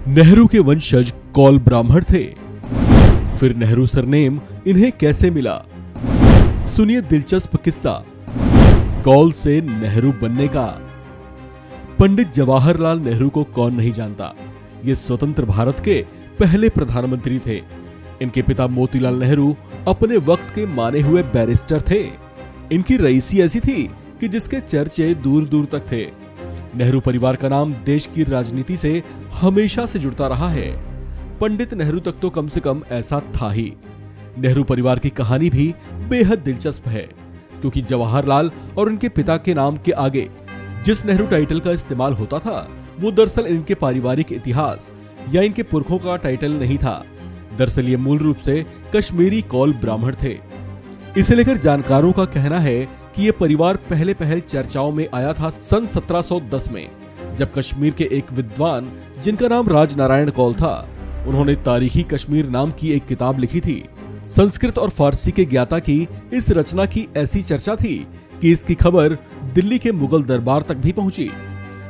नेहरू के वंशज कौल ब्राह्मण थे। फिर नेहरू सरनेम इन्हें कैसे मिला? सुनिए दिलचस्प किस्सा कौल से नेहरू बनने का। पंडित जवाहरलाल नेहरू को कौन नहीं जानता। ये स्वतंत्र भारत के पहले प्रधानमंत्री थे। इनके पिता मोतीलाल नेहरू अपने वक्त के माने हुए बैरिस्टर थे। इनकी रईसी ऐसी थी कि जिसके चर्चे दूर दूर तक थे। नेहरू परिवार का नाम देश की राजनीति से हमेशा से जुड़ता रहा है। पंडित नेहरू तक तो कम से कम ऐसा था ही। नेहरू परिवार की कहानी भी बेहद दिलचस्प है, क्योंकि जवाहरलाल और उनके पिता के नाम के आगे जिस नेहरू टाइटल का इस्तेमाल होता था वो दरअसल इनके पारिवारिक इतिहास या इनके पुरखों का टाइटल नहीं था। दरअसल ये मूल रूप से कश्मीरी कौल ब्राह्मण थे। इसे लेकर जानकारों का कहना है कि ये परिवार पहले चर्चाओं में आया था सन 1710 में, जब कश्मीर के एक विद्वान जिनका नाम राजनारायण कौल था, उन्होंने तारीखी कश्मीर नाम की एक किताब लिखी थी। संस्कृत और फारसी के ज्ञाता की इस रचना की ऐसी चर्चा थी कि इसकी खबर दिल्ली के मुगल दरबार तक भी पहुंची।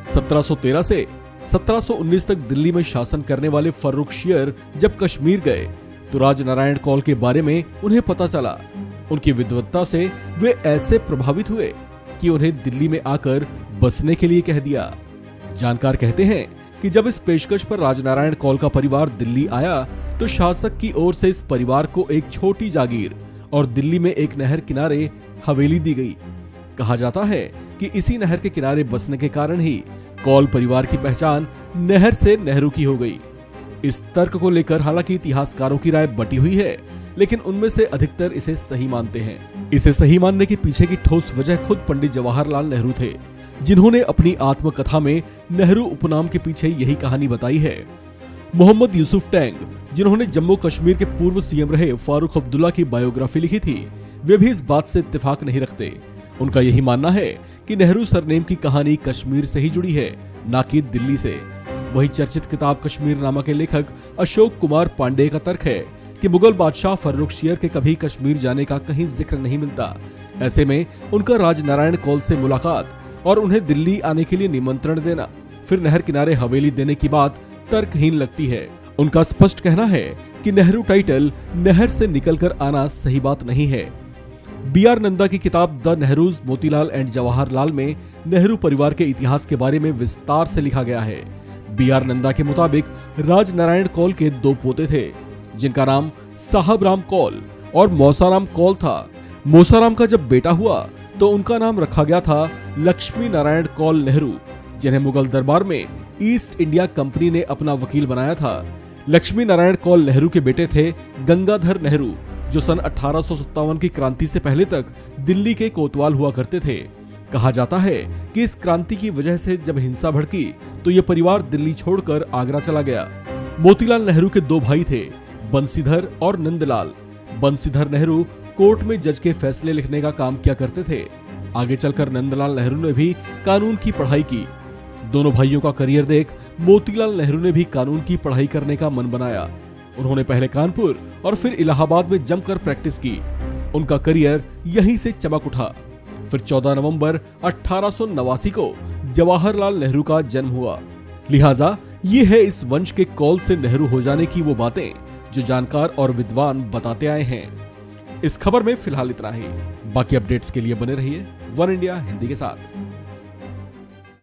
1713 से 1719 तक दिल्ली में शासन करने वाले फर्रुखशियर जब कश्मीर गए तो राजनारायण कौल के बारे में उन्हें पता चला। उनकी विद्वत्ता से वे ऐसे प्रभावित हुए कि उन्हें दिल्ली में आकर बसने के लिए कह दिया। जानकार कहते हैं कि जब इस पेशकश पर राजनारायण कौल का परिवार दिल्ली आया तो शासक की ओर से इस परिवार को एक छोटी जागीर और दिल्ली में एक नहर किनारे हवेली दी गई। कहा जाता है कि इसी नहर के किनारे बसने के कारण ही कौल परिवार की पहचान नहर से नेहरू की हो गई। इस तर्क को लेकर हालांकि इतिहासकारों की राय बटी हुई है, लेकिन उनमें से अधिकतर इसे सही मानते हैं। इसे सही मानने के पीछे की ठोस वजह खुद पंडित जवाहरलाल नेहरू थे, जिन्होंने अपनी आत्मकथा में नेहरू उपनाम के पीछे यही कहानी बताई है। मोहम्मद यूसुफ टैंग, जिन्होंने जम्मू कश्मीर के पूर्व सीएम रहे फारूक अब्दुल्ला की बायोग्राफी लिखी थी, वे भी इस बात से इत्तेफाक नहीं रखते। उनका यही मानना है कि नेहरू सरनेम की कहानी कश्मीर से ही जुड़ी है, न कि दिल्ली से। वही चर्चित किताब कश्मीरनामा के लेखक अशोक कुमार पांडेय का तर्क है कि मुगल बादशाह फर्रुखशियर के कभी कश्मीर जाने का कहीं जिक्र नहीं मिलता। ऐसे में उनका राजनारायण कौल से मुलाकात और उन्हें दिल्ली आने के लिए निमंत्रण देना, फिर नहर किनारे हवेली देने की बात तर्कहीन लगती है। उनका स्पष्ट कहना है कि नेहरू टाइटल नहर से निकलकर आना सही बात नहीं है। बी.आर. नंदा की किताब द नेहरूज मोतीलाल एंड जवाहरलाल में नेहरू परिवार के इतिहास के बारे में विस्तार से लिखा गया है। बी.आर. नंदा के मुताबिक राजनारायण कौल के दो पोते थे, जिनका नाम साहब राम कौल और मौसाराम कौल था। मौसाराम का जब बेटा हुआ तो उनका नाम रखा गया था लक्ष्मी नारायण कौल नेहरू, जिन्हें मुगल दरबार में ईस्ट इंडिया कंपनी ने अपना वकील बनाया था। लक्ष्मी नारायण कौल नेहरू के बेटे थे गंगाधर नेहरू, जो सन 1857 की क्रांति से पहले तक दिल्ली के कोतवाल हुआ करते थे। कहा जाता है कि इस क्रांति की वजह से जब हिंसा भड़की तो यह परिवार दिल्ली छोड़कर आगरा चला गया। मोतीलाल नेहरू के दो भाई थे, बंसीधर और नंदलाल। बंसीधर नेहरू कोर्ट में जज के फैसले लिखने का काम किया करते थे। आगे चलकर नंदलाल नेहरू ने भी कानून की पढ़ाई की। दोनों भाइयों का करियर देख मोतीलाल नेहरू ने भी कानून की पढ़ाई करने का मन बनाया। उन्होंने पहले कानपुर और फिर इलाहाबाद में जमकर प्रैक्टिस की। उनका करियर यहीं से चमक उठा। फिर 14 नवंबर 1889 को जवाहरलाल नेहरू का जन्म हुआ। लिहाजा ये है इस वंश के कौल से नेहरू हो जाने की वो बातें जो जानकार और विद्वान बताते आए हैं। इस खबर में फिलहाल इतना ही। बाकी अपडेट्स के लिए बने रहिए वन इंडिया हिंदी के साथ।